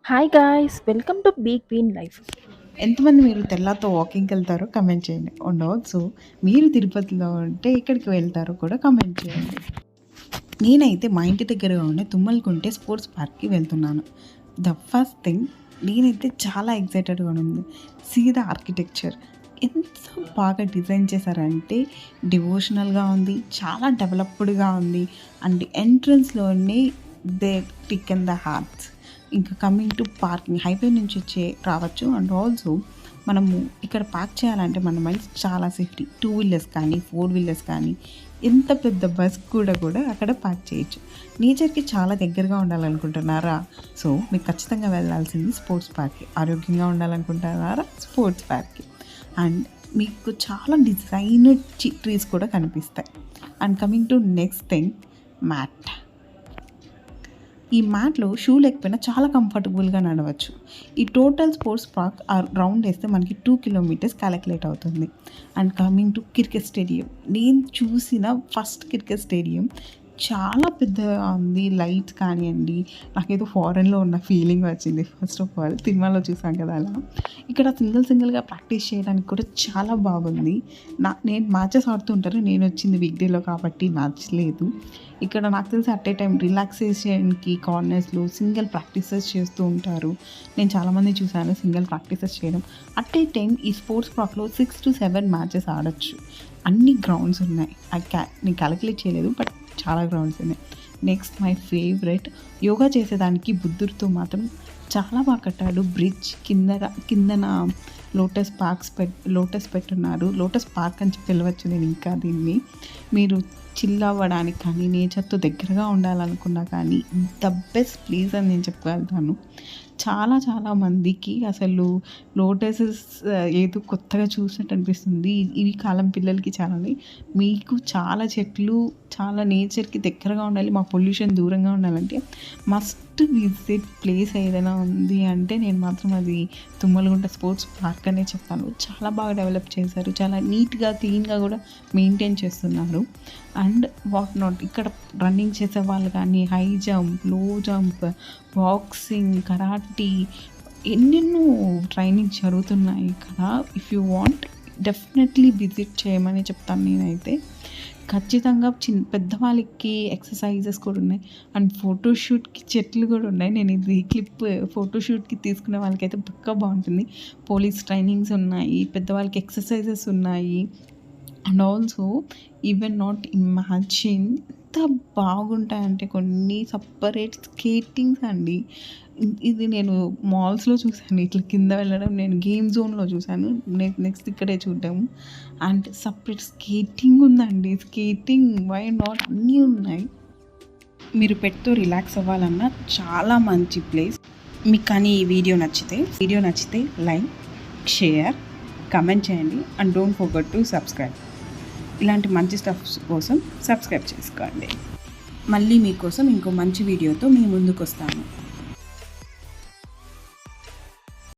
Hi guys welcome to B queen life. ఎంతమంది మీరు తెల్లారితో వాకింగ్‌కి వెళ్తారో కామెంట్ చేయండి. అండ్ ఆల్సో మీరు తిరుపతిలో ఉంటే ఎక్కడికి వెళ్తారో కూడా కామెంట్ చేయండి. నేనైతే మా ఇంటి దగ్గరగా ఉండే తుమ్మలకుంటే స్పోర్ట్స్ పార్క్‌కి వెళ్తున్నాను. ద ఫస్ట్ థింగ్ నేనైతే చాలా ఎక్సైటెడ్‌గా ఉంది. సీ ద ఆర్కిటెక్చర్ ఎంత బాగా డిజైన్ చేశారంటే డివోషనల్‌గా ఉంది. చాలా డెవలప్డ్‌గా ఉంది. అండ్ ఎంట్రన్స్‌లోనే దే టికెన్ ద హార్ట్స్. ఇంకా కమింగ్ టు పార్కింగ్ హైవే నుంచి రావచ్చు. అండ్ ఆల్సో మనము ఇక్కడ పార్క్ చేయాలంటే మన మైండ్ చాలా సేఫ్టీ. 2 వీలర్స్ కానీ 4 వీలర్స్ కానీ ఎంత పెద్ద బస్ కూడా అక్కడ పార్క్ చేయొచ్చు. నేచర్కి చాలా దగ్గరగా ఉండాలనుకుంటున్నారా? సో మీకు ఖచ్చితంగా వెళ్ళాల్సింది స్పోర్ట్స్ పార్క్కి. ఆరోగ్యంగా ఉండాలనుకుంటున్నారా? స్పోర్ట్స్ పార్క్కి. అండ్ మీకు చాలా డిజైన్ ట్రీస్ కూడా కనిపిస్తాయి. And coming to next thing, mat. ఈ మ్యాట్లో షూ లేకపోయినా చాలా కంఫర్టబుల్గా నడవచ్చు. ఈ టోటల్ స్పోర్ట్స్ పార్క్ రౌండ్ వేస్తే మనకి 2 కిలోమీటర్స్ క్యాలిక్యులేట్ అవుతుంది. And coming to cricket stadium, నేను చూసిన ఫస్ట్ క్రికెట్ స్టేడియం చాలా పెద్దగా ఉంది. లైట్స్ కానివ్వండి, నాకేదో ఫారెన్లో ఉన్న ఫీలింగ్ వచ్చింది. ఫస్ట్ ఆఫ్ ఆల్ సినిమాలో చూసాం కదా అలా. ఇక్కడ సింగిల్గా ప్రాక్టీస్ చేయడానికి కూడా చాలా బాగుంది. నేను మ్యాచెస్ ఆడుతుంటారు, నేను వచ్చింది వీక్ డేలో కాబట్టి మ్యాచ్ లేదు. ఇక్కడ నాకు తెలిసి అట్ ఏ టైం రిలాక్సేషన్కి కార్నర్స్లో సింగిల్ ప్రాక్టీసెస్ చేస్తూ ఉంటారు. నేను చాలామంది చూశాను సింగిల్ ప్రాక్టీసెస్ చేయడం. అట్ ఏ టైం ఈ స్పోర్ట్స్ పార్క్లో 6 to 7 మ్యాచెస్ ఆడొచ్చు. అన్ని గ్రౌండ్స్ ఉన్నాయి. నేను క్యాలిక్యులేట్ చేయలేదు, బట్ చాలా గ్రౌండ్స్ ఉన్నాయి. నెక్స్ట్ మై ఫేవరెట్, యోగా చేసేదానికి బుద్ధుడితో మాత్రం చాలా బాగా కట్టాడు. బ్రిడ్జ్ కిందన లోటస్ పెట్టున్నారు. లోటస్ పార్క్ అని పిలవచ్చు నేను ఇంకా దీన్ని. మీరు చిల్ అవ్వడానికి కానీ నేచర్తో దగ్గరగా ఉండాలనుకున్నా కానీ ద బెస్ట్ ప్లేస్ అని నేను చెప్పగలుగుతాను. చాలా మందికి అసలు లోటసెస్ ఏదో కొత్తగా చూసినట్టు అనిపిస్తుంది. ఈ కాలం పిల్లలకి చాలానే. మీకు చాలా చెట్లు, చాలా నేచర్కి దగ్గరగా ఉండాలి, మా పొల్యూషన్ దూరంగా ఉండాలంటే మస్ట్ విజిట్ ప్లేస్ ఏదైనా ఉంది అంటే నేను మాత్రం అది తుమ్మలగుంట స్పోర్ట్స్ పార్క్ అనే చెప్తాను. చాలా బాగా డెవలప్ చేశారు. చాలా నీట్గా క్లీన్గా కూడా మెయింటైన్ చేస్తున్నారు. అండ్ వాట్ నాట్, ఇక్కడ రన్నింగ్ చేసే వాళ్ళు కానీ హై జంప్, లో జంప్, బాక్సింగ్, కరాటీ ఎన్నెన్నో ట్రైనింగ్ జరుగుతున్నాయి ఇక్కడ. If you want definitely visit చేయమని చెప్తాను నేనైతే. ఖచ్చితంగా పెద్దవాళ్ళకి ఎక్సర్సైజెస్ కూడా ఉన్నాయి. అండ్ ఫోటోషూట్కి చెట్లు కూడా ఉన్నాయి. నేను ఇది క్లిప్ ఫోటోషూట్కి తీసుకునే వాళ్ళకైతే పక్కా బాగుంటుంది. పోలీస్ ట్రైనింగ్స్ ఉన్నాయి, పెద్దవాళ్ళకి ఎక్సర్సైజెస్ ఉన్నాయి. And also even not imagine ఎంత బాగుంటాయంటే కొన్ని సపరేట్ స్కేటింగ్స్ అండి. ఇది నేను మాల్స్లో చూశాను, ఇట్లా కింద వెళ్ళడం నేను గేమ్ జోన్లో చూశాను. నెక్స్ట్ ఇక్కడే చూడటము. అండ్ సపరేట్ స్కేటింగ్ ఉందండి. స్కేటింగ్, వై నాట్, అన్నీ ఉన్నాయి. మీరు పెట్టుతో రిలాక్స్ అవ్వాలన్నా చాలా మంచి ప్లేస్. మీకు కానీ ఈ వీడియో నచ్చితే లైక్, షేర్, కమెంట్ చేయండి. And don't forget to subscribe. ఇలాంటి మంచి స్టఫ్ కోసం సబ్స్క్రైబ్ చేసుకోండి. మళ్ళీ మీకోసం ఇంకో మంచి వీడియోతో మీ ముందుకు వస్తాను.